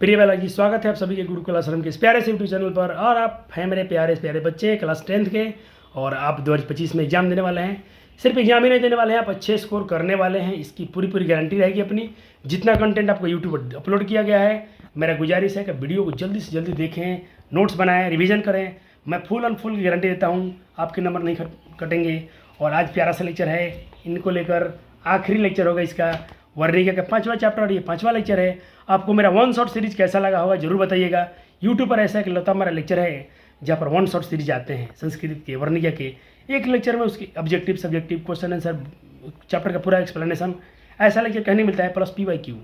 प्रिय वाला जी, स्वागत है आप सभी के गुरुकुल आश्रम के इस प्यारे से यूट्यूब चैनल पर। और आप हैं मेरे प्यारे से प्यारे बच्चे क्लास 10th के, और आप 2025 में एग्जाम देने वाले हैं। सिर्फ एग्जाम ही नहीं देने वाले हैं, आप अच्छे स्कोर करने वाले हैं, इसकी पूरी गारंटी रहेगी अपनी। जितना कंटेंट आपको यूट्यूब पर अपलोड किया गया है, मेरा गुजारिश है कि वीडियो को जल्दी से जल्दी देखें, नोट्स बनाएं, रिविज़न करें। मैं फुल एंड फुल की गारंटी देता हूँ, आपके नंबर नहीं कटेंगे। और आज प्यारा सा लेक्चर है, इनको लेकर आखिरी लेक्चर होगा इसका। वर्णिका का 5वां चैप्टर और ये 5वां लेक्चर है। आपको मेरा वन शॉट सीरीज कैसा लगा होगा जरूर बताइएगा। यूट्यूब पर ऐसा एक लता मेरा लेक्चर है जहाँ पर वन शॉट सीरीज आते हैं संस्कृत के, वर्णिका के। एक लेक्चर में उसकी objective subjective question answer chapter का पूरा एक्सप्लेनेशन, ऐसा लेक्चर कहीं नहीं मिलता है। प्लस PYQ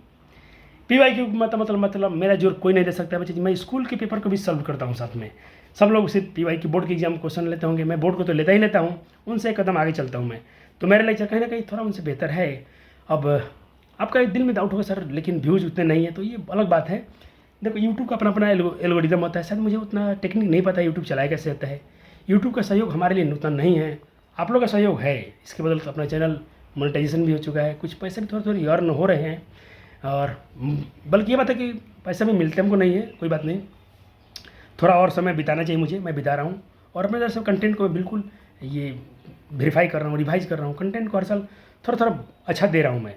मतलब मेरा जोर कोई नहीं दे सकता है बच्चे। मैं स्कूल के पेपर को भी सॉल्व करता हूँ साथ में। सब लोग सिर्फ PYQ बोर्ड के एग्जाम क्वेश्चन लेते होंगे, मैं बोर्ड को तो लेता ही लेता हूँ, उनसे एक कदम आगे चलता हूँ मैं। तो मेरा लेक्चर कहीं ना कहीं थोड़ा उनसे बेहतर है। अब आपका एक दिल में डाउट होगा सर लेकिन व्यूज़ उतने नहीं है, तो ये अलग बात है। देखो यूट्यूब का अपना अपना एल्गोरिदम होता है, शायद मुझे उतना टेक्निक नहीं पता यूट्यूब चलाया कैसे रहता है। यूट्यूब का सहयोग हमारे लिए उतना नहीं है, आप लोग का सहयोग है। इसके बदल तो अपना चैनल मोनेटाइजेशन भी हो चुका है, कुछ पैसे भी थोड़े अर्न हो रहे हैं। और बल्कि ये बात है कि पैसा भी मिलते हमको नहीं है, कोई बात नहीं, थोड़ा और समय बिताना चाहिए मुझे, मैं बिता रहा हूँ। और अपने तरफ से कंटेंट को बिल्कुल ये वेरीफाई कर रहा हूँ, रिवाइज कर रहा हूँ, कंटेंट को हर साल थोड़ा अच्छा दे रहा हूँ मैं,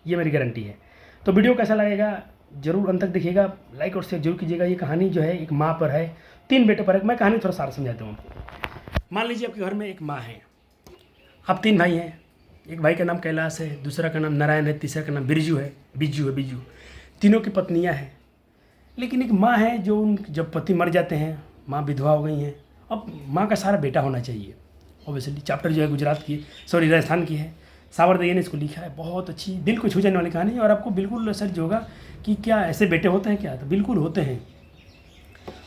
ये मेरी गारंटी है। तो वीडियो कैसा लगेगा जरूर अंत तक देखिएगा, लाइक और शेयर जरूर कीजिएगा। ये कहानी जो है एक माँ पर है, 3 बेटे पर है। मैं कहानी थोड़ा सारा समझाता हूँ आपको। मान लीजिए आपके घर में एक माँ है, आप 3 भाई हैं। एक भाई का नाम कैलाश है, दूसरा का नाम नारायण है, तीसरा का नाम बिरजू। तीनों की पत्नियाँ हैं। लेकिन एक माँ है जो जब पति मर जाते हैं, माँ विधवा हो गई हैं। अब माँ का सारा बेटा होना चाहिए। ऑब्वियसली चैप्टर जो है राजस्थान की है, सावरदत्त ने इसको लिखा है। बहुत अच्छी, दिल को छू जाने वाली कहानी। और आपको बिल्कुल रिसर्च होगा कि क्या ऐसे बेटे होते हैं क्या, तो बिल्कुल होते हैं।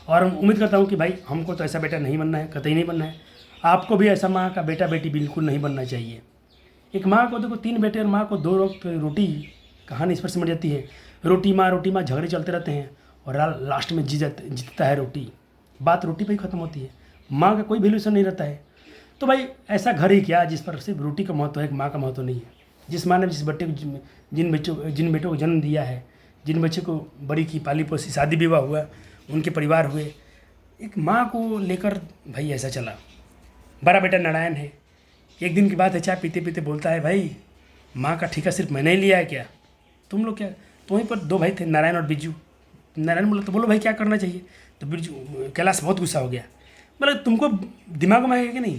और उम्मीद करता हूँ कि भाई हमको तो ऐसा बेटा नहीं बनना है, कतई नहीं बनना है। आपको भी ऐसा माँ का बेटा बेटी बिल्कुल नहीं बनना चाहिए। एक माँ को देखो 3 बेटे और माँ को 2 वक्त रोटी, कहानी इस पर सिमट जाती है। रोटी माँ झगड़े चलते रहते हैं और लास्ट में जीतता है रोटी। बात रोटी पर ही ख़त्म होती है, माँ का कोई वैल्यूशन नहीं रहता है। तो भाई ऐसा घर ही क्या जिस पर सिर्फ रोटी का महत्व है, माँ का महत्व नहीं है। जिस माँ ने जिस बच्चे को जिन बेटों को जन्म दिया है, जिन बच्चे को बड़ी की पाली पोसी, शादी विवाह हुआ, उनके परिवार हुए, एक माँ को लेकर भाई ऐसा चला। बड़ा बेटा नारायण है। एक दिन की बात है, चाय पीते पीते बोलता है, भाई माँ का ठेका सिर्फ मैंने ही लिया है क्या, तुम लोग क्या। तो वहीं पर 2 भाई थे, नारायण और बिरजू। नारायण बोला तो बोलो भाई क्या करना चाहिए। तो बिरजू कैलाश बहुत गुस्सा हो गया, बोला तुमको दिमाग में है कि नहीं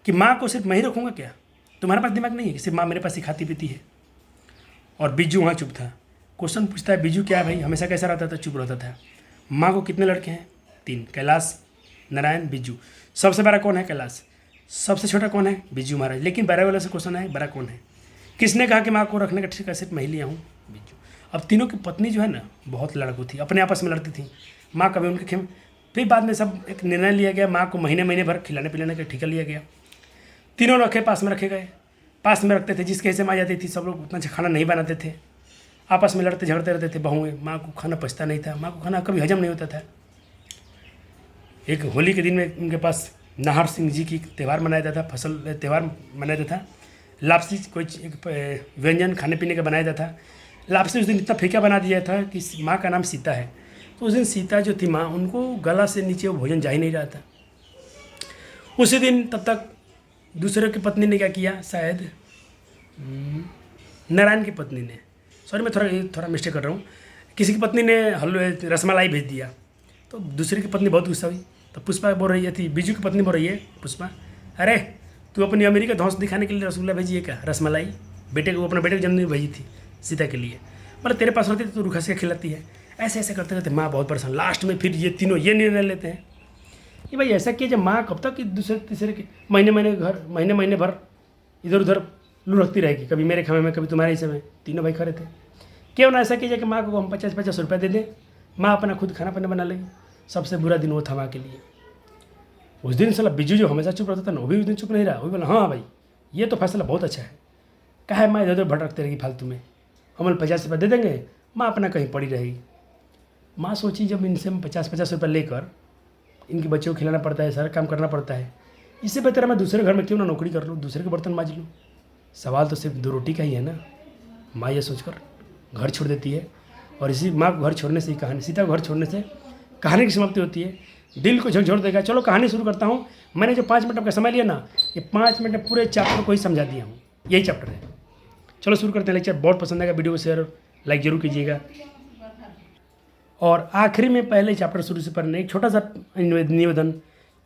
कि माँ को सिर्फ मैं ही रखूँगा क्या, तुम्हारे पास दिमाग नहीं है कि सिर्फ माँ मेरे पास ही खाती पीती है। और बिरजू वहाँ चुप था। क्वेश्चन पूछता है बिरजू, क्या भाई हमेशा कैसा रहता था, चुप रहता था। माँ को कितने लड़के हैं, 3, कैलाश, नारायण, बिरजू। सबसे बड़ा कौन है, कैलाश। सबसे छोटा कौन है, बिरजू महाराज। लेकिन बड़ा वाला से क्वेश्चन है, बड़ा कौन है। किसने कहा कि माँ को रखने का ठेका सिर्फ मैं ही लिया हूँ, बिरजू। अब तीनों की पत्नी जो है ना बहुत लड़कू थी, अपने आपस में लड़ती थी। माँ कभी उनके खेम। फिर बाद में सब एक निर्णय लिया गया, माँ को महीने भर खिलाने पिलाने का ठेका लिया गया। तीनों रखे, पास में रखे गए, पास में रखते थे। जिसके हिस्से में आ जाती थी, सब लोग उतना अच्छा खाना नहीं बनाते थे, आपस में लड़ते झगड़ते रहते थे बहुएं। माँ को खाना पचता नहीं था, माँ को खाना कभी हजम नहीं होता था। एक होली के दिन में उनके पास नाहर सिंह जी की त्यौहार मनाया जाता था, फसल त्यौहार मनाया जाता था। लापसी कोई एक व्यंजन खाने पीने का बनाया जाता था। लापसी उस दिन इतना फीका बना दिया था कि माँ का नाम सीता है, तो उस दिन सीता जो थी माँ, उनको गला से नीचे वो भोजन जा ही नहीं रहा था उसी दिन। तब तक दूसरे की पत्नी ने क्या किया, शायद नारायण की पत्नी ने, सॉरी मैं थोड़ा मिस्टेक कर रहा हूँ, किसी की पत्नी ने रसमलाई भेज दिया। तो दूसरे की पत्नी बहुत गुस्सा हुई। तो पुष्पा बोल रही थी, बिरजू की पत्नी बोल रही है, पुष्पा, अरे तू अपनी अमीरी का धौंस दिखाने के लिए रसगुल्ला भेजी है क्या, रसमलाई। बेटे को, अपने बेटे को जन्मदिन भेजी थी सीता के लिए, मतलब तेरे पास रहती तो रूखा से खिलाती है। ऐसे करते करते माँ बहुत परेशान। लास्ट में फिर ये तीनों ये निर्णय लेते हैं कि भाई ऐसा किया, जब माँ कब तक दूसरे तीसरे के महीने भर इधर उधर लुढ़कती रहेगी, कभी मेरे खामे में कभी तुम्हारे हिस्से में। तीनों भाई खड़े थे, क्यों ना ऐसा कीजिए कि माँ को हम 50-50 रुपये दे दें, माँ अपना खुद खाना पाना बना लेगी। सबसे बुरा दिन वो था माँ के लिए। उस दिन साला बिरजू जो हमेशा चुप रहता था ना, वो भी उस दिन चुप नहीं रहा। वो भी बोला, हाँ भाई ये तो फैसला बहुत अच्छा है, कहा है माँ इधर उधर भटकते रहेगी फालतू में, हम 50 रुपये दे देंगे, माँ अपना कहीं पड़ी रहेगी। माँ सोची जब इनसे हम 50-50 रुपये लेकर इनके बच्चों को खिलाना पड़ता है, सारा काम करना पड़ता है, इससे बेहतर मैं दूसरे घर में क्यों ना नौकरी कर लूँ, दूसरे के बर्तन मांज लूँ। सवाल तो सिर्फ 2 रोटी का ही है ना। माँ ये सोचकर घर छोड़ देती है और इसी माँ को घर छोड़ने से ही कहानी, सीता को घर छोड़ने से कहानी की समाप्ति होती है। दिल को झकझोर देगा। चलो कहानी शुरू करता हूँ। मैंने जो 5 मिनट आपका समय लिया ना, ये 5 मिनट में पूरे चैप्टर को ही समझा दिया हूँ। यही चैप्टर है। चलो शुरू करते हैं लेक्चर। बहुत पसंद आएगा, वीडियो को शेयर लाइक जरूर कीजिएगा। और आखिरी में पहले चैप्टर शुरू से पढ़ने एक छोटा सा निवेदन।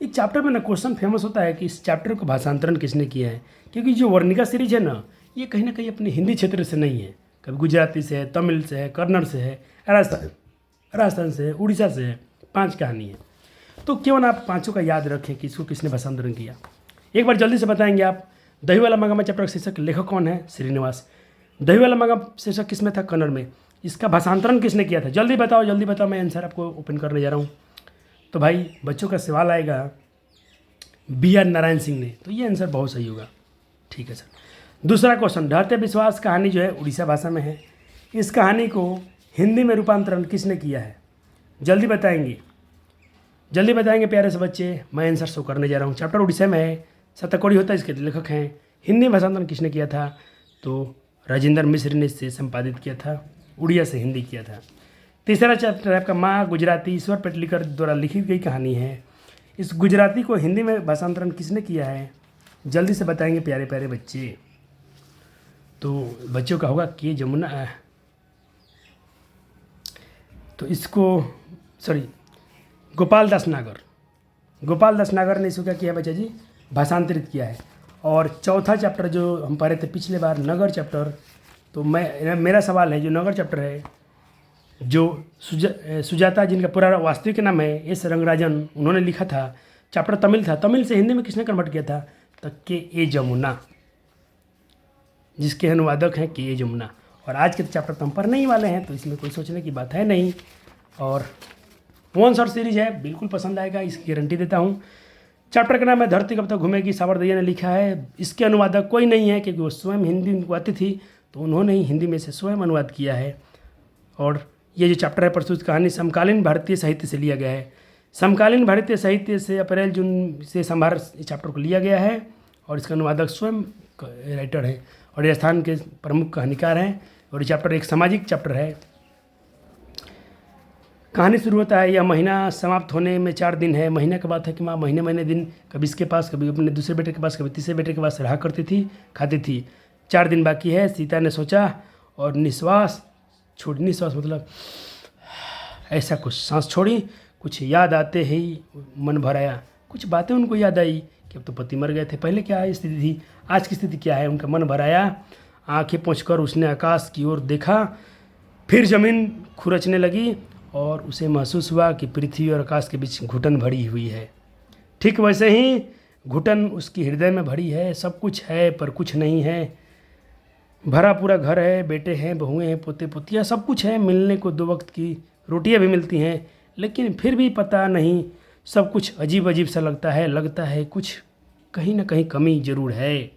इस चैप्टर में ना क्वेश्चन फेमस होता है कि इस चैप्टर को भाषांतरण किसने किया है, क्योंकि जो वर्णिका सीरीज है ना, ये कहीं ना कहीं अपने हिंदी क्षेत्र से नहीं है। कभी गुजराती से है, तमिल से है, कन्नड़ से है, राजस्थान से है, उड़ीसा से है। 5 कहानी है। तो क्यों ना आप 5 का याद रखें कि इसको किसने भाषांतरण किया। एक बार जल्दी से बताएंगे आप। दही वाला मंगामा चैप्टर का शीर्षक लेखक कौन है? श्रीनिवास। दही वाला मंगा शीर्षक किसमें था? कन्नड़ में। इसका भाषांतरण किसने किया था? जल्दी बताओ जल्दी बताओ, मैं आंसर आपको ओपन करने जा रहा हूँ। तो भाई बच्चों का सवाल आएगा BR नारायण सिंह ने, तो ये आंसर बहुत सही होगा। ठीक है सर। दूसरा क्वेश्चन, ढाते विश्वास कहानी जो है उड़ीसा भाषा में है। इस कहानी को हिंदी में रूपांतरण किसने किया है? जल्दी बताएंगे प्यारे से बच्चे। मैं आंसर शो करने जा रहा हूँ। चैप्टर उड़ीसा में है, शतकोड़ी होता है, इसके लेखक हैं। हिंदी भाषांतरण किसने किया था? तो राजेंद्र मिश्र ने इसे संपादित किया था, उड़िया से हिंदी किया था। तीसरा चैप्टर आपका माँ गुजराती, ईश्वर पेटलीकर द्वारा लिखी गई कहानी है। इस गुजराती को हिंदी में भाषांतरण किसने किया है? जल्दी से बताएंगे प्यारे प्यारे बच्चे। तो बच्चों का होगा के जमुना। तो इसको गोपाल दास नागर ने इसको क्या किया बच्चा जी? भाषांतरित किया है। और चौथा चैप्टर जो हम पढ़े थे पिछले बार, नगर चैप्टर, तो मेरा सवाल है, जो नगर चैप्टर है, जो सुजाता जिनका पूरा वास्तविक नाम है S रंगराजन, उन्होंने लिखा था। चैप्टर तमिल था, तमिल से हिंदी में किसने कन्वर्ट किया था? तो के जमुना, जिसके अनुवादक हैं के जमुना। और आज के चैप्टर तो हम पढ़ने ही वाले हैं, तो इसमें कोई सोचने की बात है नहीं। और 1 शॉर्ट सीरीज है, बिल्कुल पसंद आएगा, इसकी गारंटी देता हूँ। चैप्टर का नाम है धरती कब तक घूमेगी, सावरदैया ने लिखा है। इसके अनुवादक कोई नहीं है, क्योंकि वो स्वयं हिंदी उनको आती थी, तो उन्होंने ही हिंदी में से स्वयं अनुवाद किया है। और ये जो चैप्टर है प्रस्तुत कहानी समकालीन भारतीय साहित्य से लिया गया है। समकालीन भारतीय साहित्य से अप्रैल जून से संभार इस चैप्टर को लिया गया है। और इसका अनुवादक स्वयं राइटर है और राजस्थान के प्रमुख कहानीकार हैं। और ये चैप्टर एक सामाजिक चैप्टर है। कहानी शुरू होता है, यह महीना समाप्त होने में 4 दिन है। महीने की बात है कि माँ महीने दिन कभी इसके पास, कभी अपने दूसरे बेटे के पास, कभी तीसरे बेटे के पास रहा करती थी, खाती थी। 4 दिन बाकी है। सीता ने सोचा और निश्वास मतलब ऐसा कुछ सांस छोड़ी। कुछ याद आते ही मन भर आया। कुछ बातें उनको याद आई कि अब तो पति मर गए थे, पहले क्या स्थिति थी, आज की स्थिति क्या है। उनका मन भर आया। आँखें पोंछकर उसने आकाश की ओर देखा। फिर ज़मीन खुरचने लगी और उसे महसूस हुआ कि पृथ्वी और आकाश के बीच घुटन भरी हुई है। ठीक वैसे ही घुटन उसकी हृदय में भरी है। सब कुछ है पर कुछ नहीं है। भरा पूरा घर है, बेटे हैं, बहुएं हैं, पोते पोतियाँ, सब कुछ है। मिलने को 2 वक्त की रोटियां भी मिलती हैं, लेकिन फिर भी पता नहीं, सब कुछ अजीब अजीब सा लगता है कुछ कहीं ना कहीं कमी जरूर है।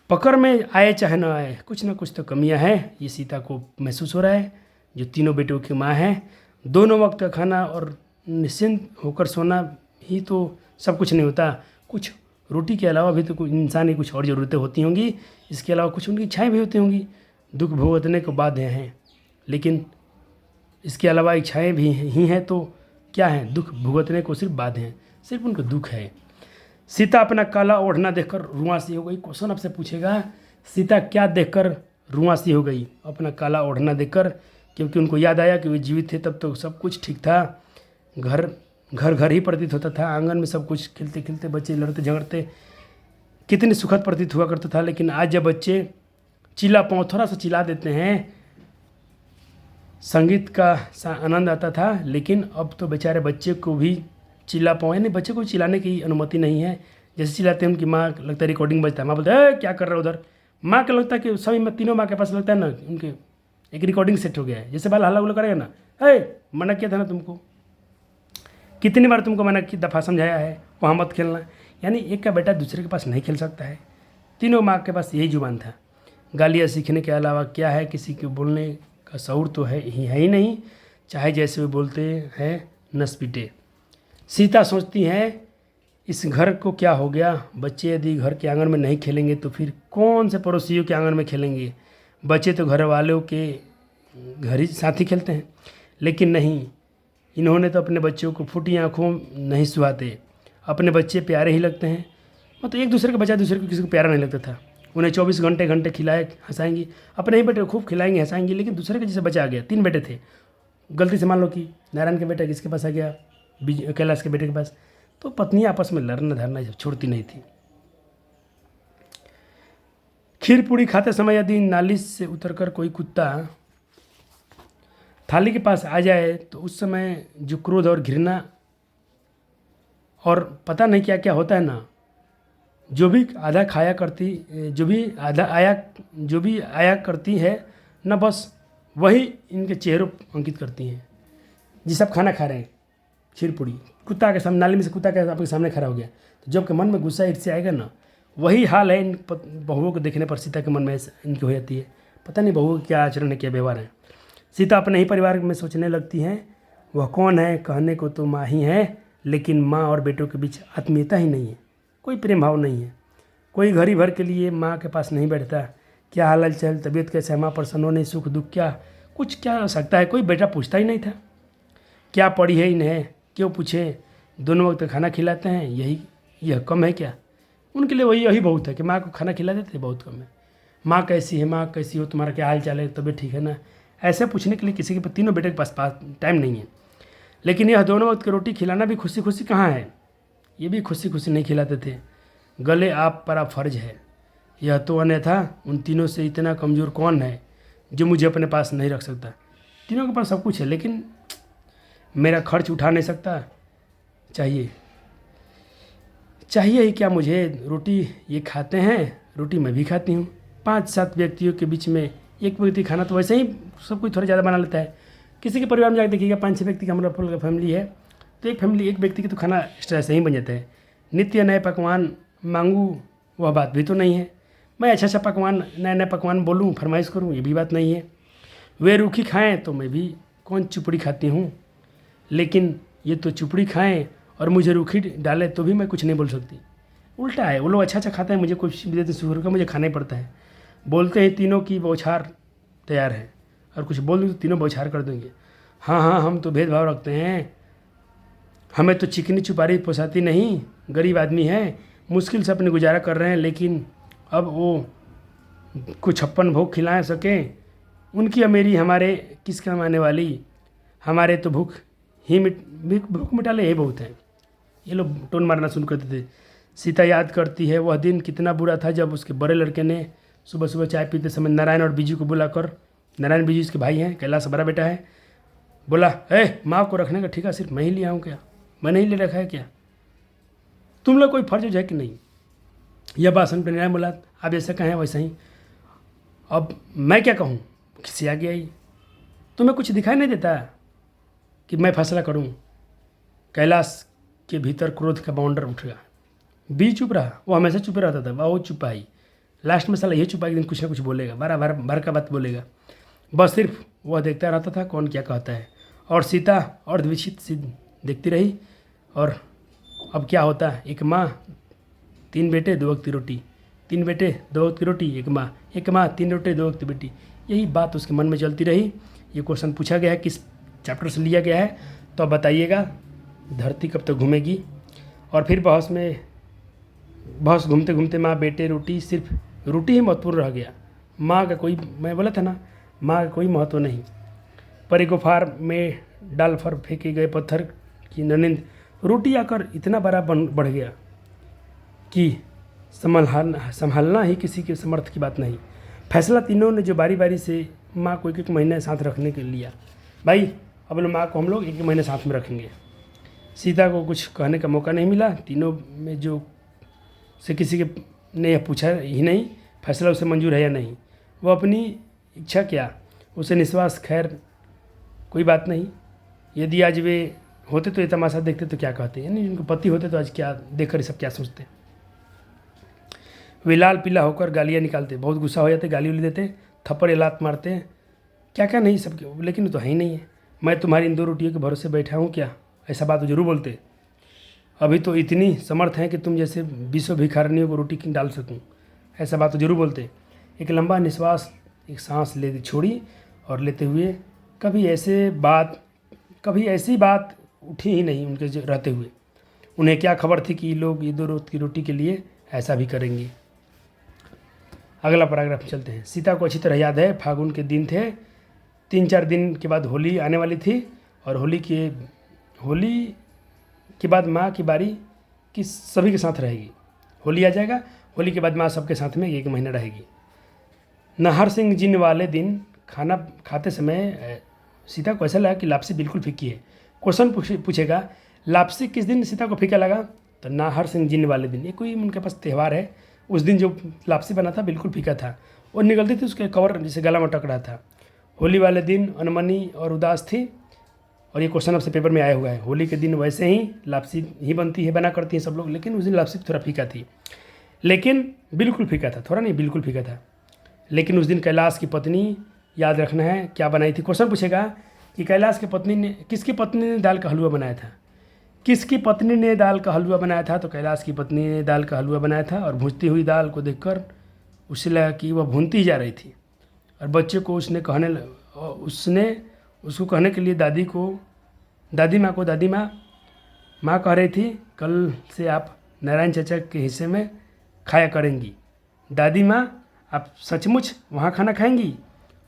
पकड़ में आए चाहे ना आए, कुछ ना कुछ तो कमियां हैं। ये सीता को महसूस हो रहा है, जो तीनों बेटों की माँ है। दोनों वक्त का खाना और निश्चिंत होकर सोना ही तो सब कुछ नहीं होता। कुछ रोटी के अलावा भी तो कुछ इंसान की कुछ और ज़रूरतें होती होंगी। इसके अलावा कुछ उनकी इच्छाएँ भी होती होंगी। दुख भुगतने को बाध्य हैं, लेकिन इसके अलावा इच्छाएँ भी ही हैं, तो क्या हैं? दुख भुगतने को सिर्फ बाध्य हैं, सिर्फ उनको दुख है। सीता अपना काला ओढ़ना देखकर रुआंसी हो गई। क्वेश्चन आपसे पूछेगा, सीता क्या देखकर रुआंसी हो गई? अपना काला ओढ़ना देखकर, क्योंकि उनको याद आया कि वे जीवित थे तब तो सब कुछ ठीक था। घर ही प्रतीत होता था। आंगन में सब कुछ खिलते खिलते, बच्चे लड़ते झगड़ते, कितनी सुखद प्रतीत हुआ करता था। लेकिन आज जब बच्चे चिल्ला पाँव थोड़ा सा चिल्ला देते हैं, संगीत का आनंद आता था। लेकिन अब तो बेचारे बच्चे को भी चिल्ला पाँव, यानी बच्चे को चिल्लाने की अनुमति नहीं है। जैसे चिल्लाते हैं उनकी माँ, लगता है रिकॉर्डिंग बजता है, माँ बोलते हैं क्या कर रहे हो उधर। माँ को लगता है कि सभी तीनों माँ के पास लगता है ना, उनके एक रिकॉर्डिंग सेट हो गया है। जैसे बाल हल्ला गुल्ला करेगा ना, मना किया था ना तुमको, कितनी बार तुमको मैंने की दफ़ा समझाया है वहाँ मत खेलना। यानी एक का बेटा दूसरे के पास नहीं खेल सकता है। तीनों माँ के पास यही जुबान था। गालियाँ सीखने के अलावा क्या है? किसी के बोलने का शऊर तो है ही नहीं, चाहे जैसे वे बोलते हैं नस पीटे। सीता सोचती हैं, इस घर को क्या हो गया? बच्चे यदि घर के आंगन में नहीं खेलेंगे तो फिर कौन से पड़ोसियों के आंगन में खेलेंगे? बच्चे तो घर वालों के घर ही साथ ही खेलते हैं। लेकिन नहीं, इन्होंने तो अपने बच्चों को फूटी आँखों नहीं सुहाते। अपने बच्चे प्यारे ही लगते हैं, मतलब एक दूसरे के बच्चा दूसरे को किसी को प्यारा नहीं लगता था। उन्हें 24 घंटे घंटे खिलाए हंसाएंगी, अपने ही बेटे को खूब खिलाएंगे हंसाएंगी, लेकिन दूसरे के जैसे बच्चा आ गया, 3 बेटे थे, गलती से मान लो कि नारायण के बेटा किसके पास आ गया, कैलाश के बेटे के पास, तो पत्नी आपस में लड़ना धरना छोड़ती नहीं थी। खीर पूड़ी खाते समय यदि नाली से उतरकर कोई कुत्ता थाली के पास आ जाए तो उस समय जो क्रोध और घृणा और पता नहीं क्या क्या होता है ना, जो भी आया करती है ना, बस वही इनके चेहरों पर अंकित करती हैं। जी सब खाना खा रहे हैं, खीर पूड़ी, कुत्ता के सामने, नाली में से कुत्ता के आपके सामने खड़ा हो गया, तो जब के मन में गुस्सा ईर्ष्या आएगा ना, वही हाल है इन बहुओं को देखने पर सीता के मन में इनकी हो जाती है। पता नहीं बहुओं का क्या आचरण है, क्या व्यवहार है। सीता अपने ही परिवार में सोचने लगती हैं, वह कौन है, कहने को तो माँ ही है, लेकिन माँ और बेटों के बीच आत्मीयता ही नहीं है, कोई प्रेम भाव नहीं है, कोई घड़ी भर के लिए माँ के पास नहीं बैठता। क्या हाल चाल, तबीयत कैसे है, माँ प्रसन्न होने, सुख दुख क्या, कुछ क्या हो सकता है, कोई बेटा पूछता ही नहीं था। क्या पड़ी है इन्हें, क्यों पूछे, दोनों वक्त खाना खिलाते हैं, यह कम है क्या। उनके लिए यही बहुत है कि माँ को खाना खिला देते, बहुत कम है। माँ कैसी है, माँ कैसी हो, तुम्हारा क्या हाल चाल है, तबीयत ठीक है ना, ऐसे पूछने के लिए किसी के तीनों बेटे के पास टाइम नहीं है। लेकिन यह दोनों वक्त की रोटी खिलाना भी खुशी खुशी कहाँ है, ये भी खुशी खुशी नहीं खिलाते थे। गले आप पर फर्ज है, यह तो अन्यथा उन तीनों से इतना कमज़ोर कौन है जो मुझे अपने पास नहीं रख सकता। तीनों के पास सब कुछ है, लेकिन मेरा खर्च उठा नहीं सकता। चाहिए ही क्या मुझे, रोटी ये खाते हैं, रोटी मैं भी खाती हूँ। 5-7 व्यक्तियों के बीच में एक व्यक्ति खाना तो वैसे ही सब कुछ थोड़ा ज़्यादा बना लेता है। किसी के परिवार में जाकर देखिएगा 5-6 व्यक्ति का हमारा फुल फैमिली है, तो एक व्यक्ति की तो खाना एक्स्ट्रा ऐसे ही बन जाता है। नित्य नए पकवान मांगूँ, वह बात भी तो नहीं है। मैं अच्छा पकवान, नए पकवान बोलूँ, फरमाइश करूँ, ये भी बात नहीं है। वे रूखी खाएँ तो मैं भी कौन चुपड़ी खाती हूँ, लेकिन ये तो चुपड़ी खाएँ और मुझे रूखी डाले तो भी मैं कुछ नहीं बोल सकती। उल्टा है, वो लोग अच्छा खाते हैं, मुझे कुछ भी देते शुरू का मुझे खाना ही पड़ता है। बोलते हैं तीनों की बौछार तैयार है, और कुछ बोल दूँ तो तीनों बौछार कर देंगे। हाँ, हम तो भेदभाव रखते हैं, हमें तो चिकनी चुपारी पोसाती नहीं, गरीब आदमी है, मुश्किल से अपने गुजारा कर रहे हैं, लेकिन अब वो कुछ 56 भोग खिला सकें, उनकी अमीरी हमारे किस काम आने वाली, हमारे तो भूख मिटा ले यही बहुत है। ये लोग टोन मारना शुरू करते थे। सीता याद करती है वह दिन कितना बुरा था जब उसके बड़े लड़के ने सुबह सुबह चाय पीते समय नारायण और बीजू को बुलाकर, नारायण बीजू इसके भाई हैं, कैलाश बड़ा बेटा है, बोला, माँ को रखने का ठेका सिर्फ मैं ही लिया हूँ क्या, मैंने ही ले रखा है क्या, तुम लोग कोई फर्ज है कि नहीं। यह भाषण पर नारायण बोला, आप जैसा कहें वैसा ही, अब मैं क्या कहूँ, किसी आ गया ही, तुम्हें कुछ दिखाई नहीं देता कि मैं फैसला करूं। कैलाश के भीतर क्रोध का बाउंडर उठ गया। बीज चुप रहा, वो हमेशा चुप रहता था, वो चुपा ही, लास्ट में साला ये चुपा एक दिन कुछ ना कुछ बोलेगा, भर का बात बोलेगा। बस सिर्फ वह देखता रहता था कौन क्या कहता है, और सीता अर्धविक्षित सी देखती रही। और अब क्या होता है, एक माँ 3 बेटे 2 वक्त की रोटी, 3 बेटे 2 वक्त की रोटी, एक माँ 3 रोटी 2 वक्त की बेटी, यही बात उसके मन में चलती रही। ये क्वेश्चन पूछा गया है, किस चैप्टर से लिया गया है, तो अब बताइएगा, धरती कब तक घूमेगी। और फिर बहस घूमते घूमते माँ बेटे रोटी, सिर्फ रोटी ही महत्वपूर्ण रह गया। माँ का कोई, मैं बोला था ना, माँ का कोई महत्व नहीं। परी गुफार में डाल फर फेंके गए पत्थर की ननिंद रोटी आकर इतना बड़ा बढ़ गया कि संभालना ही किसी के समर्थ की बात नहीं। फैसला तीनों ने जो बारी बारी से माँ को 1-1 महीने साथ रखने के लिया। भाई अब माँ को हम लोग 1 महीने साथ में रखेंगे। सीता को कुछ कहने का मौका नहीं मिला। तीनों में जो से किसी के ने यह पूछा ही नहीं फैसला उसे मंजूर है या नहीं। वो अपनी इच्छा क्या, उसे निश्वास, खैर कोई बात नहीं। यदि आज वे होते तो ये तमाशा देखते तो क्या कहते, यानी उनके पति होते तो आज क्या देखकर सब क्या सोचते। वे लाल पीला होकर गालियाँ निकालते, बहुत गुस्सा हो जाते, गाली उली देते, थप्पड़ या लात मारते, क्या क्या नहीं सब, लेकिन तो है ही नहीं है। मैं तुम्हारी इन 2 रोटियों के भरोसे बैठा हूँ क्या, ऐसा बात तो जरूर बोलते। अभी तो इतनी समर्थ हैं कि तुम जैसे 20 भिखारियों को रोटी डाल सकूं, ऐसा बात तो जरूर बोलते। एक लंबा निश्वास, एक सांस ले छोड़ी और लेते हुए कभी ऐसी बात उठी ही नहीं उनके रहते हुए। उन्हें क्या खबर थी कि लोग ये 2 रोज की रोटी के लिए ऐसा भी करेंगे। अगला पैराग्राफ चलते हैं। सीता को अच्छी तरह याद है, फागुन के दिन थे, 3-4 दिन के बाद होली आने वाली थी और होली के बाद माँ की बारी कि सभी के साथ रहेगी। होली आ जाएगा, होली के बाद माँ सबके साथ में 1 महीना रहेगी। नाहर सिंह जिन वाले दिन खाना खाते समय सीता को ऐसा लगा कि लापसी बिल्कुल फीकी है। क्वेश्चन पूछेगा लापसी किस दिन सीता को फीका लगा, तो नाहर सिंह जिन वाले दिन, ये कोई उनके पास त्यौहार है, उस दिन जो लापसी बना था बिल्कुल फीका था और निकलती थी उसके कवर जैसे गला में अटक रहा था। होली वाले दिन अनमनी और उदास थी, और ये क्वेश्चन आपसे पेपर में आया हुआ है। होली के दिन वैसे ही लापसी ही बनती है, बना करती हैं सब लोग, लेकिन उस दिन लापसी थोड़ा फीका थी, लेकिन बिल्कुल फीका था, थोड़ा नहीं बिल्कुल फीका था। लेकिन उस दिन कैलाश की पत्नी, याद रखना है क्या बनाई थी। क्वेश्चन पूछेगा कि कैलाश की पत्नी ने, किसकी पत्नी ने दाल का हलवा बनाया था, किसकी पत्नी ने दाल का हलवा बनाया था, तो कैलाश की पत्नी ने दाल का हलवा बनाया था। और भूनती हुई दाल को देखकर उसे लगा कि वह भूनती ही जा रही थी, और बच्चे को उसने उसको कहने के लिए दादी माँ कह रही थी कल से आप नारायण चाचा के हिस्से में खाया करेंगी। दादी माँ आप सचमुच वहाँ खाना खाएंगी।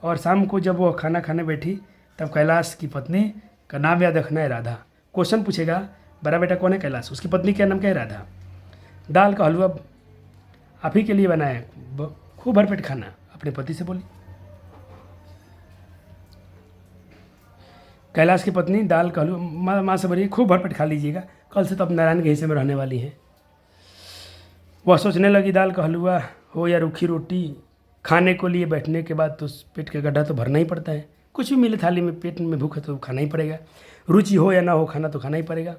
और शाम को जब वो खाना खाने बैठी तब कैलाश की पत्नी का नाम याद रखना है, राधा। क्वेश्चन पूछेगा बड़ा बेटा कौन है कैलाश, उसकी पत्नी का नाम क्या है, राधा। दाल का हलवा आप ही के लिए बनाया, खूब भरपेट खाना, अपने पति से बोली। कैलाश की पत्नी दाल का हलवा माँ से बोली खूब भरपेट खा लीजिएगा, कल से तो अब नारायण के हिस्से में रहने वाली हैं। वह सोचने लगी दाल का हलवा हो या रूखी रोटी, खाने को लिए बैठने के बाद तो पेट का गड्ढा तो भरना ही पड़ता है। कुछ भी मिले थाली में, पेट में भूख है तो खाना ही पड़ेगा, रुचि हो या ना हो खाना तो खाना ही पड़ेगा।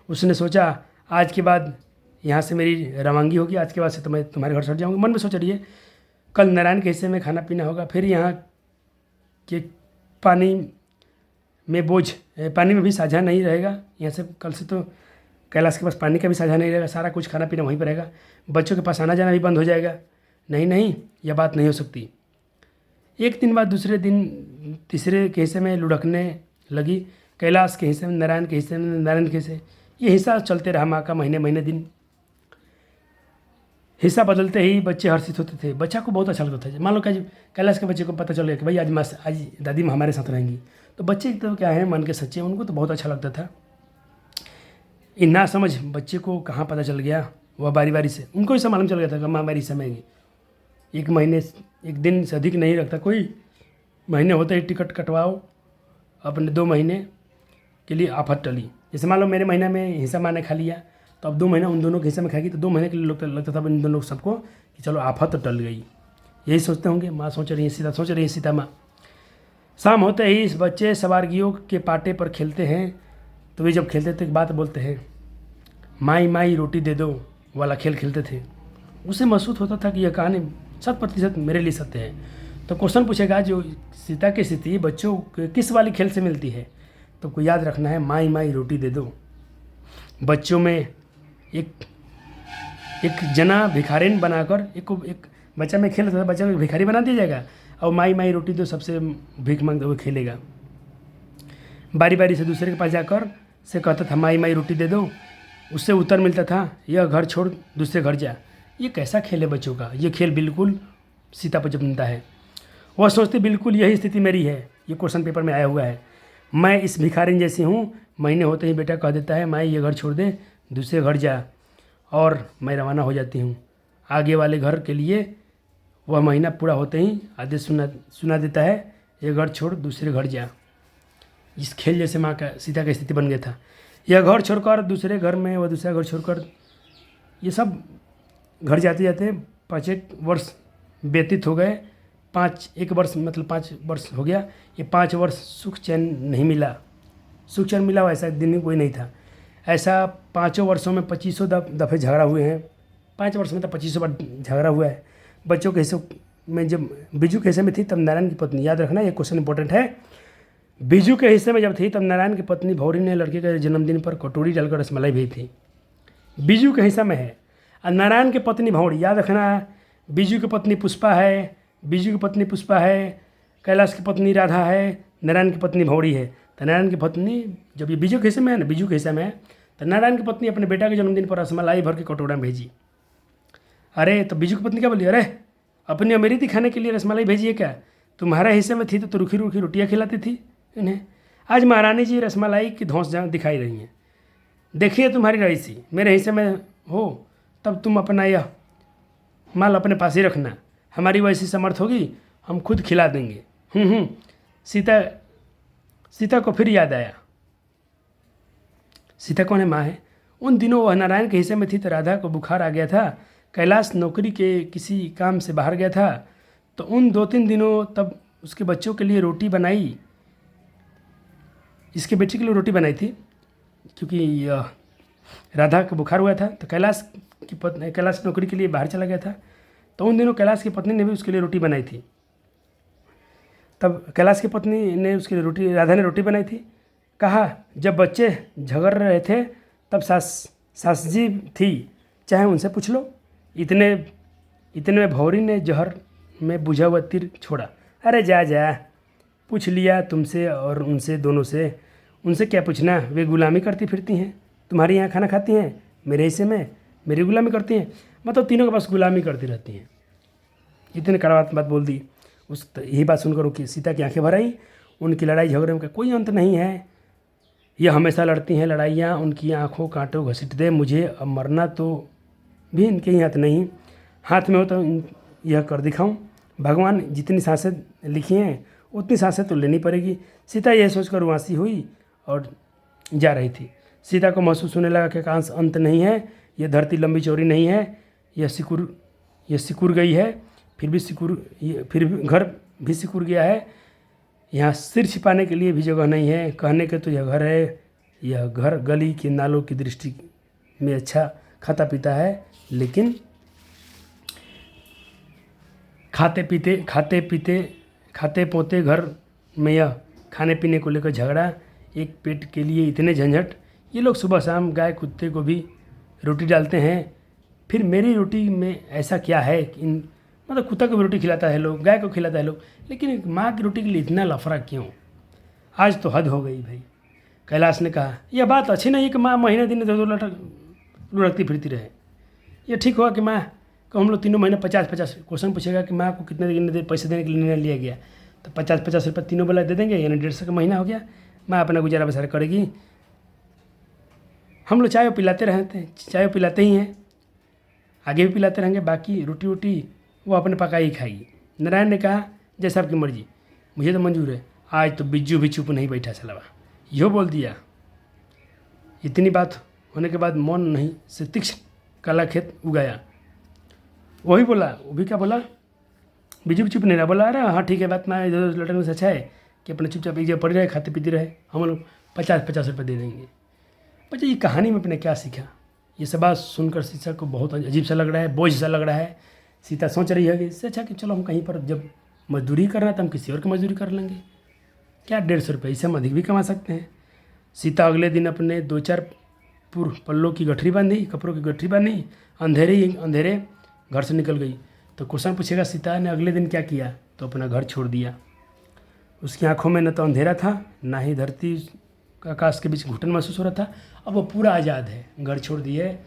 उसने सोचा आज के बाद यहाँ से मेरी रवानगी होगी, आज के बाद से तो मैं तुम्हारे घर चढ़ जाऊँगी। मन में सोच रही है कल नारायण के हिस्से में खाना पीना होगा, फिर यहाँ के पानी में भी साझा नहीं रहेगा। यहाँ से कल से तो कैलाश के पास पानी का भी साझा नहीं रहेगा, सारा कुछ खाना पीना वहीं पर रहेगा, बच्चों के पास आना जाना भी बंद हो जाएगा। नहीं, यह बात नहीं हो सकती। एक दिन बाद दूसरे दिन तीसरे के हिस्से में लुढ़कने लगी, कैलाश के हिस्से में, नारायण के हिस्से में, नारायण के हिस्से, ये हिस्सा चलते रहा माँ का महीने दिन। हिस्सा बदलते ही बच्चे हर्षित होते थे, बच्चा को बहुत अच्छा लगता था। मान लो कैलाश के बच्चे को पता चल गया कि भाई आज दादी माँ हमारे साथ रहेंगी, तो बच्चे तो क्या है मन के सच्चे, उनको तो बहुत अच्छा लगता था। इन ना समझ बच्चे को कहाँ पता चल गया, वह बारी से उनको ही मालूम चल गया था कि माँ हमारी समय 1 दिन से अधिक नहीं रखता कोई, महीने होते ही टिकट कटवाओ अपने 2 महीने के लिए आफत टली। जैसे मान लो मेरे महीना में हिस्सा माँ ने खा लिया, तो अब 2 महीना उन दोनों के हिस्से में खाएगी, तो 2 महीने के लिए लगता था इन दोनों सबको कि चलो आफत तो टल गई। यही सोचते होंगे, माँ सोच रही है सीता माँ। शाम होते ही इस बच्चे सवारगियों के पाटे पर खेलते हैं, तो वे जब खेलते थे एक बात बोलते हैं, माई रोटी दे दो वाला खेल खेलते थे। उसे महसूस होता था कि यह कहानी 100% मेरे लिए सत्य है। तो क्वेश्चन पूछेगा जो सीता की स्थिति बच्चों किस वाली खेल से मिलती है, तो आपको याद रखना है माई रोटी दे दो। बच्चों में एक जना भिखारिन बनाकर एक बच्चा में खेल रहा था, बच्चा में भिखारी बना दिया जाएगा, और माई रोटी दो सबसे भीख मांगते हुए खेलेगा। बारी से दूसरे के पास जाकर से कहता था माई रोटी दे दो, उससे उत्तर मिलता था यह घर छोड़ दूसरे घर जा। ये कैसा खेल है बच्चों का, ये खेल बिल्कुल सीता पर जमता है। वह सोचती बिल्कुल यही स्थिति मेरी है, ये क्वेश्चन पेपर में आया हुआ है। मैं इस भिखारिन जैसी हूँ, महीने होते ही बेटा कह देता है माई ये घर छोड़ दे दूसरे घर जा, और मैं रवाना हो जाती हूँ आगे वाले घर के लिए। वह महीना पूरा होते ही आदेश सुना देता है ये घर छोड़ दूसरे घर जा। इस खेल जैसे माँ का सीता का स्थिति बन गया था। यह घर छोड़कर दूसरे घर में, वह दूसरा घर छोड़कर, ये सब घर जाते जाते 5 वर्ष व्यतीत हो गए। 5 वर्ष हो गया। ये 5 वर्ष सुख चैन नहीं मिला, सुख चैन मिला वैसा दिन कोई नहीं था। ऐसा 5 वर्षों में 25 दफ़े झगड़ा हुए हैं। 5 वर्ष में तो 25 बार झगड़ा हुआ है। बच्चों के हिस्से में जब बीजू के हिस्से में थी तब नारायण की पत्नी, याद रखना ये क्वेश्चन इंपॉर्टेंट है, बीजू के हिस्से में जब थी तब नारायण की पत्नी भौरी ने लड़के के जन्मदिन पर कटोरी डालकर रसमलाई भेजी थी। बीजू के हिस्सा में है। और नारायण की पत्नी भौरी, याद रखना बीजू की पत्नी पुष्पा है, कैलाश की पत्नी राधा है, नारायण की पत्नी भौरी है। तो नारायण की पत्नी, जब ये बीजू के हिस्से में है ना, बीजू के हिस्से में है, तो नारायण की पत्नी अपने बेटा के जन्मदिन पर रसमलाई भर के कटोरा में भेजी। अरे तो बीजू की पत्नी क्या बोली, अरे अपनी अमीरी दिखाने के लिए रसमलाई भेजी है क्या? तुम्हारे हिस्से में थी तो रूखी रूखी रोटियाँ खिलाती थी इन्हें। आज महारानी जी रसमलाई की धौंस दिखाई रही हैं। देखिए तुम्हारी रईसी, मेरे हिस्से में हो तब तुम अपना यह माल अपने पास ही रखना। हमारी वैसी समर्थ होगी हम खुद खिला देंगे। सीता सीता को फिर याद आया। सीता कौन है? माँ है। उन दिनों वह नारायण के हिस्से में थी तो राधा को बुखार आ गया था। कैलाश नौकरी के किसी काम से बाहर गया था, तो उन 2-3 दिनों तब उसके बच्चों के लिए रोटी बनाई, इसके बेटे के लिए रोटी बनाई थी, क्योंकि राधा को बुखार हुआ था। तो कैलाश नौकरी के लिए बाहर चला गया था, तो उन दिनों कैलाश की पत्नी ने भी उसके लिए रोटी बनाई थी। तब कैलाश की पत्नी ने उसके लिए राधा ने रोटी बनाई थी। कहा जब बच्चे झगड़ रहे थे तब सास जी थी, चाहे उनसे पूछ लो। इतने में भौरी ने जहर में बुझा हुआ तीर छोड़ा। अरे जा पूछ लिया तुमसे और उनसे, दोनों से। उनसे क्या पूछना, वे गुलामी करती फिरती हैं। तुम्हारे यहाँ खाना खाती हैं, मेरे हिस्से में मेरी गुलामी करती हैं। मतलब तीनों के पास गुलामी करती रहती हैं। इतने कड़ा बात बोल दी। यही बात सुनकर कि सीता की आंखें भर आई। उनकी लड़ाई झगड़े में कोई अंत नहीं है, यह हमेशा लड़ती हैं लड़ाइयाँ। उनकी आंखों कांटों घसीट दे मुझे, अब मरना तो भी इनके ही हाथ नहीं, हाथ में हो तो यह कर दिखाऊं। भगवान जितनी सांसें लिखी हैं उतनी सांसें तो लेनी पड़ेगी। सीता यह सोचकर उदासी हुई और जा रही थी। सीता को महसूस होने लगा कि कांस अंत नहीं है, यह धरती लंबी चौड़ी नहीं है, यह सिकुड़ गई है, फिर भी घर भी सिकुड़ गया है। यहाँ सिर छिपाने के लिए भी जगह नहीं है। कहने के तो यह घर है, यह घर गली के नालों की दृष्टि में अच्छा खाता पीता है, लेकिन खाते पोते घर में यह खाने पीने को लेकर झगड़ा, एक पेट के लिए इतने झंझट। ये लोग सुबह शाम गाय कुत्ते को भी रोटी डालते हैं, फिर मेरी रोटी में ऐसा क्या है कि मतलब कुत्ता को भी रोटी खिलाता है लोग, गाय को खिलाता है लोग, लेकिन माँ की रोटी के लिए इतना लफड़ा क्यों? आज तो हद हो गई भाई। कैलाश ने कहा यह बात अच्छी नहीं है कि माँ महीने दिन इधर लुढ़कती फिरती रहे। यह ठीक होगा कि माँ को हम लोग तीनों महीने 50-50 क्वेश्चन पूछेगा कि माँ को कितने पैसे देने के लिए निर्णय लिया गया, तो 50-50 रुपये तीनों वाला दे देंगे, यानी 150 का महीना हो गया। माँ अपना गुजारा बसारा करेगी। हम लोग चाय पिलाते रहते हैं, चाय पिलाते ही हैं, आगे भी पिलाते रहेंगे, बाकी रोटी वो अपने पकाई खाएगी। नारायण ने कहा जैसा आपकी मर्जी, मुझे तो मंजूर है। आज तो बिज्जू भी चुप नहीं बैठा चलावा, यो बोल दिया। इतनी बात होने के बाद मौन नहीं से तीक्ष्ण काला खेत उगाया। वही बोला, वो भी क्या बोला, बिज्जू भी चुप नहीं रहा, बोला अरे हाँ ठीक है, बात ना इधर लटकने से अच्छा है कि अपने चुपचाप एक जगह पड़ी रहे, खाते पीते रहे, हम लोग 50-50 रुपये दे देंगे। बच्चा ये कहानी में अपने क्या सीखा? ये सब बात सुनकर सीता को बहुत अजीब सा लग रहा है, बोझ सा लग रहा है। सीता सोच रही है कि इससे अच्छा कि चलो हम कहीं पर जब मजदूरी करना है तो हम किसी और की मजदूरी कर लेंगे, क्या 150 रुपये, इससे हम अधिक भी कमा सकते हैं। सीता अगले दिन अपने 2-4 पल्लों की गठरी बांधी, कपड़ों की गठरी बांधी, अंधेरे घर से निकल गई। तो क्वेश्चन पूछेगा सीता ने अगले दिन क्या किया, तो अपना घर छोड़ दिया। उसकी आंखों में न तो अंधेरा था, ना ही धरती आकाश के बीच घुटन महसूस हो रहा था। अब वो पूरा आज़ाद है, घर छोड़ दिए,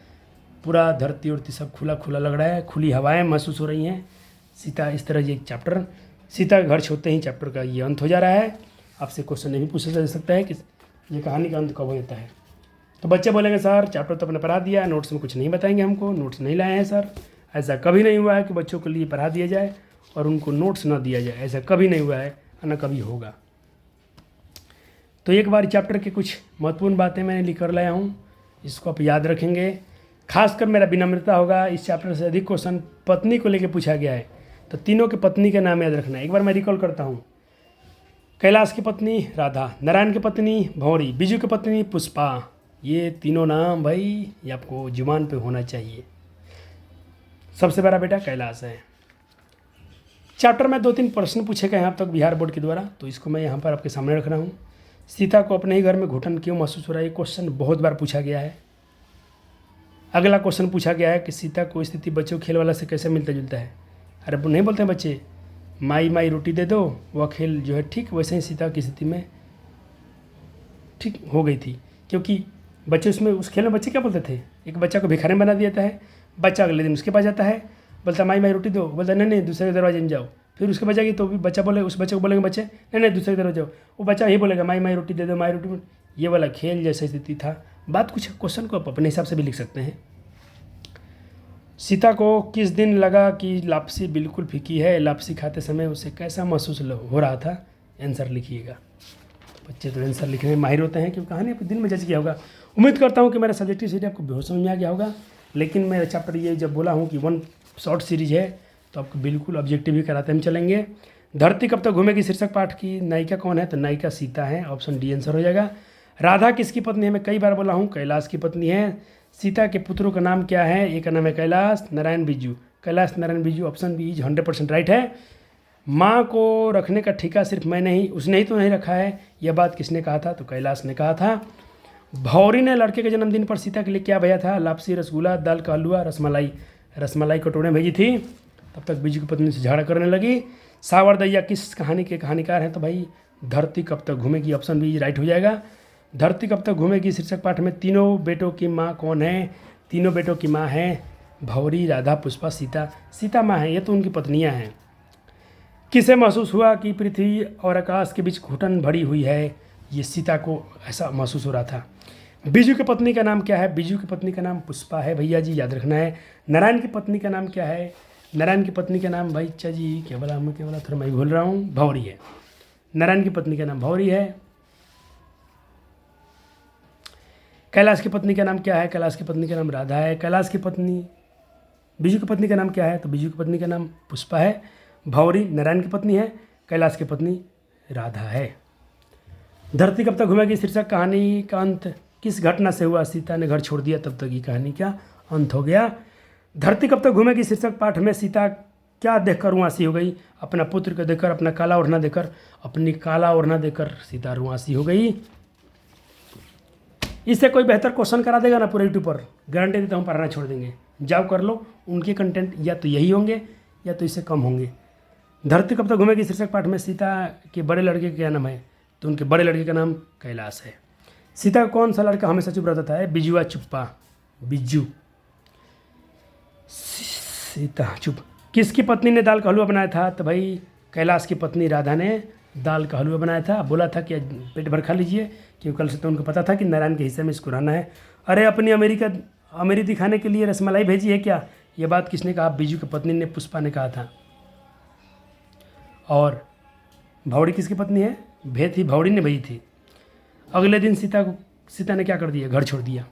पूरा धरती उड़ती सब खुला लग रहा है, खुली हवाएं महसूस हो रही हैं। सीता इस तरह ये चैप्टर, सीता घर छोड़ते ही चैप्टर का ये अंत हो जा रहा है। आपसे क्वेश्चन नहीं पूछा जा सकता है कि ये कहानी का अंत कब होता है। तो बच्चे बोलेंगे सर चैप्टर तो अपने पढ़ा दिया, नोट्स में कुछ नहीं बताएंगे, हमको नोट्स नहीं लाए हैं सर। ऐसा कभी नहीं हुआ है कि बच्चों के लिए पढ़ा दिया जाए और उनको नोट्स ना दिया जाए, ऐसा कभी नहीं हुआ है, ना कभी होगा। तो एक बार चैप्टर के कुछ महत्वपूर्ण बातें मैंने लिख कर लाया हूँ, इसको आप याद रखेंगे। खासकर मेरा विनम्रता होगा, इस चैप्टर से अधिक क्वेश्चन पत्नी को लेकर पूछा गया है, तो तीनों के पत्नी के नाम याद रखना है। एक बार मैं रिकॉल करता हूँ। कैलाश की पत्नी राधा, नारायण की पत्नी भौरी, बिजू की पत्नी पुष्पा। ये तीनों नाम भाई ये आपको जुबान पे होना चाहिए। सबसे बड़ा बेटा कैलाश है। चैप्टर में 2-3 प्रश्न पूछे गए यहाँ तक बिहार बोर्ड के द्वारा, तो इसको मैं यहाँ पर आपके सामने रख रहा हूँ। सीता को अपने ही घर में घुटन क्यों महसूस हो रहा है, ये क्वेश्चन बहुत बार पूछा गया है। अगला क्वेश्चन पूछा गया है कि सीता को स्थिति बच्चों खेल वाला से कैसे मिलता जुलता है। अरे नहीं बोलते हैं बच्चे, माई माई रोटी दे दो, वह खेल जो है ठीक वैसे ही सीता की स्थिति में ठीक हो गई थी, क्योंकि बच्चे उसमें उस खेल में बच्चे क्या बोलते थे, एक बच्चा को भिखारी बना दिया जाता है, बच्चा अगले दिन उसके पास जाता है, बोलता माई माई रोटी दो, बोलता नहीं नहीं दूसरे दरवाजे में जाओ, फिर उसके पास जाएगी तो भी बच्चा बोले, उस बच्चे को बोलेंगे बच्चे नहीं नहीं दूसरे दरवाजे जाओ, वो बच्चा ही बोलेगा माई माई रोटी दे दो माई रोटी। ये वाला खेल जैसा स्थिति था। बात कुछ क्वेश्चन को आप अपने हिसाब से भी लिख सकते हैं। सीता को किस दिन लगा कि लापसी बिल्कुल फीकी है, लापसी खाते समय उसे कैसा महसूस हो रहा था, आंसर लिखिएगा। बच्चे तो आंसर लिखने में माहिर होते हैं, क्योंकि कहानी आपके दिल में जच गया होगा। उम्मीद करता हूँ कि मेरा सब्जेक्टिव सीरीज आपको बहुत समझ में आ गया होगा। लेकिन मेरा चैप्टर ये जब बोला हूँ कि 1 शॉर्ट सीरीज है, तो आपको बिल्कुल ऑब्जेक्टिव ही कराते हम चलेंगे। धरती कब तक घूमेगी शीर्षक पाठ की नायिका कौन है, तो नायिका सीता है, ऑप्शन डी आंसर हो जाएगा। राधा किसकी पत्नी है, मैं कई बार बोला हूँ कैलाश की पत्नी है। सीता के पुत्रों का नाम क्या है, एक का नाम है Kailash Narayan Biju, Kailash Narayan Biju, option B is 100% right है। माँ को रखने का ठेका सिर्फ मैंने ही, उसने ही तो नहीं रखा है, यह बात किसने कहा था, तो कैलाश ने कहा था। भौरी ने लड़के के जन्मदिन पर सीता के लिए क्या भेजा था, लापसी, रसगुल्ला, दाल का हलवा, रसमलाई। रसमलाई कटोरे भेजी थी। तब तक बिजू की पत्नी से झगड़ा करने लगी। सावरदैया किस कहानी के कहानीकार हैं, तो भाई धरती कब तक घूमेगी, ऑप्शन बी राइट हो जाएगा। धरती कब तक घूमेगी शीर्षक पाठ में तीनों बेटों की माँ कौन है, तीनों बेटों की माँ है भौरी, राधा, पुष्पा, सीता। सीता माँ है, ये तो उनकी पत्नियाँ हैं। किसे महसूस हुआ कि पृथ्वी और आकाश के बीच घुटन भरी हुई है, ये सीता को ऐसा महसूस हो रहा था। बिजू की पत्नी का नाम क्या है, बिजू की पत्नी का नाम पुष्पा है, भैया जी याद रखना है। नारायण की पत्नी का नाम क्या है, नारायण की पत्नी का नाम भाई अच्छा जी क्या बोला थोड़ा मैं भूल रहा हूँ, भौरी है। नारायण की पत्नी का नाम भौरी है। कैलाश की पत्नी का नाम क्या है, कैलाश की पत्नी का नाम राधा है। कैलाश की पत्नी बिजू की पत्नी का नाम क्या है, तो बिजू की पत्नी का नाम पुष्पा है। भौरी नारायण की पत्नी है, कैलाश की पत्नी राधा है। धरती कब तक घूमेगी शीर्षक कहानी का अंत किस घटना से हुआ, सीता ने घर छोड़ दिया तब तक ये कहानी का अंत हो गया। धरती कब तक घूमेगी शीर्षक पाठ में सीता क्या देखकर रुआसी हो गई, अपना पुत्र को देखकर, अपना काला ओढ़ना देखकर, अपनी काला ओढ़ना देखकर सीता रुआसी हो गई। इससे कोई बेहतर क्वेश्चन करा देगा ना पूरे यूट्यूब पर, गारंटी देता हूँ पढ़ना छोड़ देंगे। जाओ कर लो, उनके कंटेंट या तो यही होंगे या तो इससे कम होंगे। धरती कब तक घूमेगी शीर्षक पाठ में सीता के बड़े लड़के का क्या नाम है, तो उनके बड़े लड़के का नाम कैलाश है। सीता का कौन सा लड़का हमेशा चुप रहता है, बिजुआ चुप्पा, बिज्जू। सीता चुप। किसकी पत्नी ने दाल का हलवा बनाया था, तो भाई कैलाश की पत्नी राधा ने दाल का हलवा बनाया था। बोला था कि पेट भर खा लीजिए, क्योंकि कल से तो उनको पता था कि नारायण के हिस्से में इसको रहना है। अरे अपनी अमीरी दिखाने के लिए रसमलाई भेजी है क्या, ये बात किसने कहा, बिजू की पत्नी ने, पुष्पा ने कहा था। और भौरी किसकी पत्नी है, भेद ही भौरी ने भेजी थी। अगले दिन सीता ने क्या कर दिया, घर छोड़ दिया।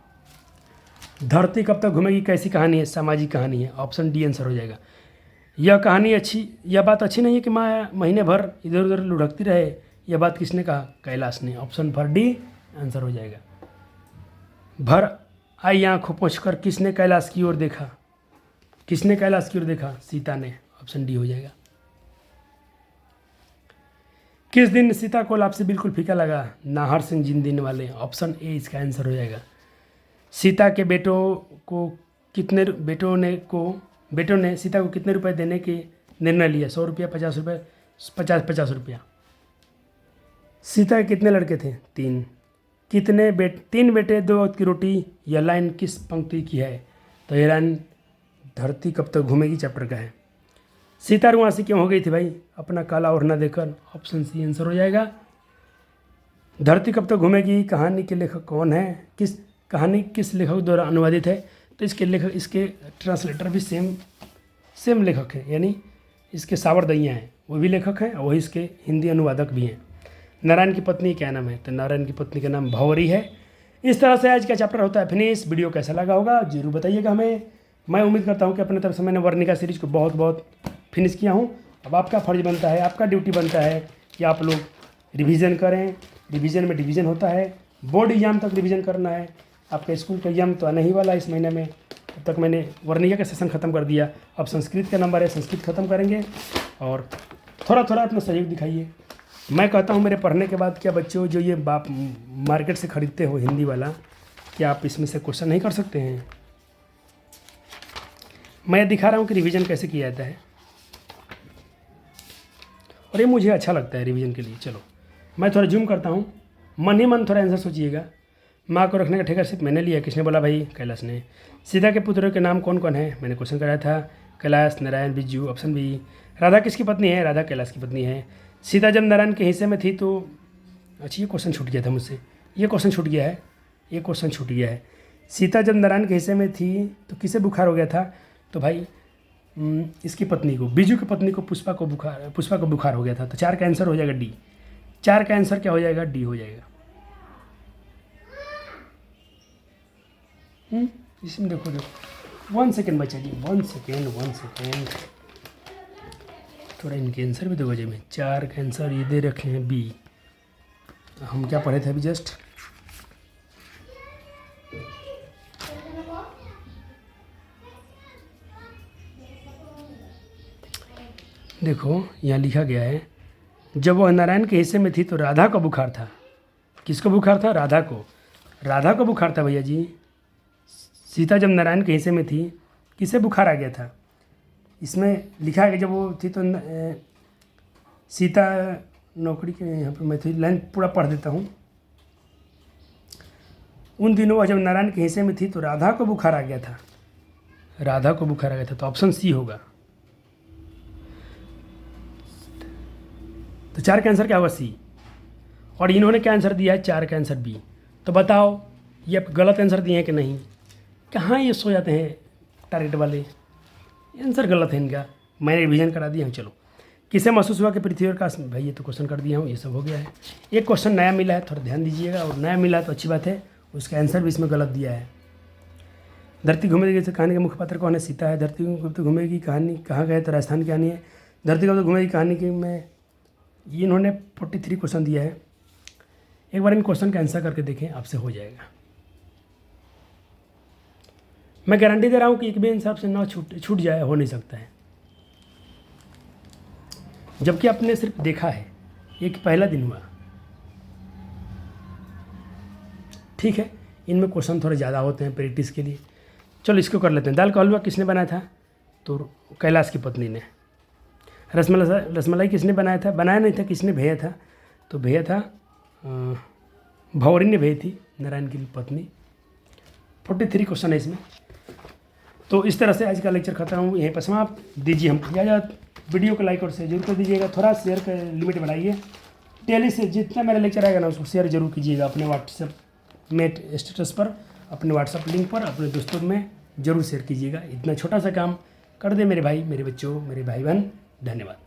धरती कब तक घूमेगी कैसी कहानी है, सामाजिक कहानी है, ऑप्शन डी आंसर हो जाएगा। यह कहानी अच्छी, यह बात अच्छी नहीं है कि माँ महीने भर इधर उधर लुढ़कती रहे, यह बात किसने कहा, कैलाश ने, ऑप्शन फॉर डी आंसर हो जाएगा। भर आई आँखों पोंछकर किसने कैलाश की ओर देखा, किसने कैलाश की ओर देखा, सीता ने, ऑप्शन डी हो जाएगा। किस दिन सीता को लापसी बिल्कुल फीका लगा, नाहर सिंह जिन दिन वाले, ऑप्शन ए इसका आंसर हो जाएगा। सीता के बेटों ने सीता को कितने रुपए देने के निर्णय लिया, 100 रुपया, 50 रुपये, 50 रुपया। सीता के कितने लड़के थे, 3। तीन बेटे 2 वक्त की रोटी, यह लाइन किस पंक्ति की है, तो यह लाइन धरती कब तक घूमेगी चैप्टर का है। सीता रुआसी क्यों हो गई थी भाई, अपना काला ओढ़ना देखकर, ऑप्शन सी आंसर हो जाएगा। धरती कब तक घूमेगी कहानी के लेखक कौन है, कहानी किस लेखक द्वारा अनुवादित है, तो इसके ट्रांसलेटर भी सेम लेखक हैं, यानी इसके सावरदैया हैं, वो भी लेखक हैं और वही इसके हिंदी अनुवादक भी हैं। नारायण की पत्नी क्या नाम है, तो नारायण की पत्नी का नाम भौरी है। इस तरह से आज का चैप्टर होता है फिनिश। वीडियो कैसा लगा होगा जरूर बताइएगा हमें। मैं उम्मीद करता हूँ कि अपने तरफ से मैंने वर्णिका सीरीज को बहुत फिनिश किया हूँ। अब आपका फर्ज बनता है, आपका ड्यूटी बनता है कि आप लोग रिवीजन करें। रिवीजन में डिवीज़न होता है, बोर्ड एग्जाम तक रिवीजन करना है। आपका स्कूल का एग्जाम तो आने ही वाला है इस महीने में, तब तक मैंने वर्णिका का सेशन ख़त्म कर दिया। अब संस्कृत का नंबर है, संस्कृत ख़त्म करेंगे और थोड़ा अपना सहयोग दिखाइए। मैं कहता हूँ मेरे पढ़ने के बाद क्या बच्चों जो ये मार्केट से ख़रीदते हो हिंदी वाला, क्या आप इसमें से क्वेश्चन नहीं कर सकते हैं। मैं दिखा रहा हूँ कि रिवीजन कैसे किया जाता है। और ये मुझे अच्छा लगता है रिवीजन के लिए। चलो मैं थोड़ा जूम करता हूँ, मन ही मन थोड़ा आंसर सोचिएगा। माँ को रखने का ठेका सिर्फ मैंने लिया, किसने बोला भाई? कैलाश ने। सीता के पुत्रों के नाम कौन कौन है? मैंने क्वेश्चन कराया था, कैलाश, नारायण, बिज्जू। Option B. राधा किसकी पत्नी है? राधा कैलाश की पत्नी है। सीता जब नारायण के हिस्से में थी तो, अच्छा ये क्वेश्चन छूट गया था मुझसे, ये क्वेश्चन छूट गया है, ये क्वेश्चन छूट गया है। सीता जब नारायण के हिस्से में थी तो किसे बुखार हो गया था? तो भाई इसकी पत्नी को, बिजू की पत्नी को, पुष्पा को बुखार हो गया था। तो 4 का आंसर हो जाएगा डी। 4 का आंसर क्या हो जाएगा? डी हो जाएगा। इसमें देखो 1 सेकेंड बचा जी, 1 सेकेंड। थोड़ा इनके आंसर भी दो बजे में। 4 का आंसर ये दे रखे हैं बी। हम क्या पढ़े थे अभी जस्ट? देखो यहाँ लिखा गया है, जब वह नारायण के हिस्से में थी तो राधा को बुखार था। किसको बुखार था? राधा को बुखार था भैया जी। सीता जब नारायण के हिस्से में थी, किसे बुखार आ गया था? इसमें लिखा है कि जब वो थी तो सीता नौकरी के, यहाँ पर मैं तो लाइन पूरा पढ़ देता हूँ। उन दिनों वह जब नारायण के हिस्से में थी तो राधा को बुखार आ गया था। तो ऑप्शन सी होगा। तो 4 का आंसर क्या होगा? सी। और इन्होंने क्या आंसर दिया है? 4 का आंसर बी। तो बताओ ये गलत आंसर दिए हैं कि नहीं? कहाँ ये सो जाते हैं टारगेट वाले, आंसर गलत है इनका। मैंने रिवीजन करा दिया हूँ। चलो, किसे महसूस हुआ कि पृथ्वी और आकाश, भाई ये तो क्वेश्चन कर दिया हूँ, ये सब हो गया है। एक क्वेश्चन नया मिला है, थोड़ा ध्यान दीजिएगा। और नया मिला तो अच्छी बात है, उसका आंसर भी इसमें गलत दिया है। धरती घूमेगी जैसे कहानी के मुख्य पात्र कौन है? सीता है। धरती गुप्त घूमेगी कहानी कहाँ गए? तो राजस्थान की कहानी है। धरती गुप्त घूमेगी कहानी की में ये इन्होंने 43 क्वेश्चन दिया है। एक बार इन क्वेश्चन का आंसर करके देखें, आपसे हो जाएगा। मैं गारंटी दे रहा हूँ कि एक भी हिसाब से ना छूट जाए, हो नहीं सकता है। जबकि आपने सिर्फ देखा है, एक पहला दिन हुआ। ठीक है, इनमें क्वेश्चन थोड़े ज़्यादा होते हैं प्रैक्टिस के लिए। चलो इसको कर लेते हैं। दाल का हलवा किसने बनाया था? तो कैलाश की पत्नी ने। रसमलाई किसने बनाया था? बनाया नहीं था, किसने भेजा था? तो भेजा था भौरी ने भेजी थी, नारायण की पत्नी। 43 क्वेश्चन है इसमें। तो इस तरह से आज का लेक्चर खत्म हूँ, यहीं पर समाप्त। दीजिए हमको इजाज़त। वीडियो को लाइक और शेयर जरूर कर दीजिएगा। थोड़ा शेयर का लिमिट बढ़ाइए। डेली से जितना मेरा लेक्चर आएगा ना, उसको शेयर जरूर कीजिएगा अपने व्हाट्सएप में, स्टेटस पर, अपने व्हाट्सएप लिंक पर, अपने दोस्तों में जरूर शेयर कीजिएगा। इतना छोटा सा काम कर दे मेरे भाई, मेरे बच्चों, मेरे भाई बहन। धन्यवाद।